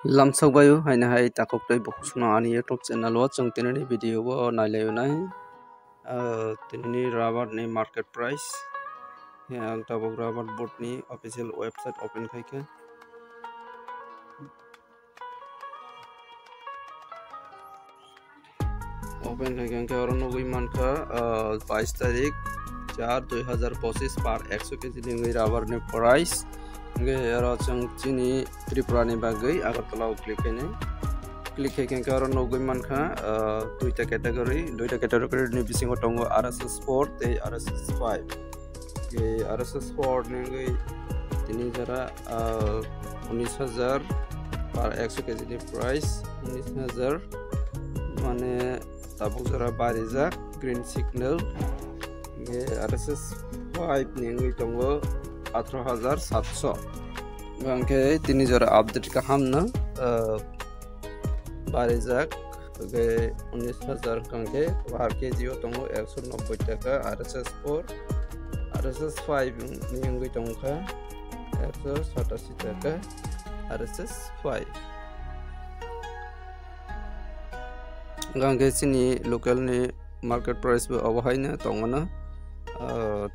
Lamsok bayu haina hai takok dai bokusuna ani YouTube channel o chung tinani video o nailai nai tinani rubber ni market price yang tabok rubber board ni official website open khaike ke oro nogoi mankha 22 तारीख 4 2025 par 100 kg ni rubber ni price nge aro chung chini Tripura ni bagai agartala click kene aro nogoi mankha duita category ni bisingo tongo RSS 4 te RSS 5 ge RSS 4 ni tini jara 19000 par 100 kg ni price 19000 mane tabuk jara barijak green signal ge RSS 5 ni tongo 18700 bangke tini jara update ka hamna barijak ge 19000 kanke par kg tongo 190 taka RSS 4 RSS 5 ni tongo 187 taka RSS 5 gangge sini local ni market price bu awahaina tongona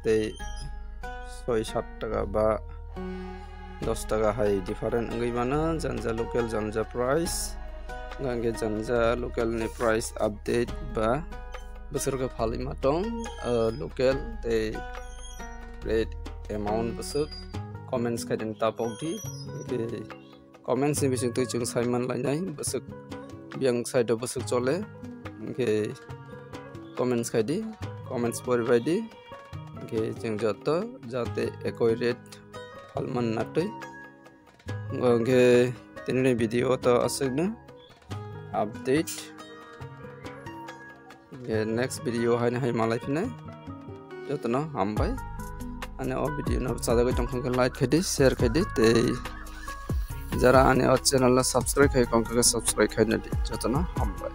te 6-7 টাকা বা 10 টাকা হাই different ngai mana janja local janja price gange janja local ni price update ba besar ka phali matong local te rate amount besuk comments kaden tapok di comments ni bising tu chung Simon lainai besuk biang side besuk chole ke comments kadi comments pori di ke jeng joto jate ekoi rate falman natoi nge tinini video to asegna update nge next video haina hai malai phine jotno hambai ane o video na sada goi tongkhang like khadi share khadi te jara ane o channel la subscribe khai kongka subscribe khai na di jotno hambai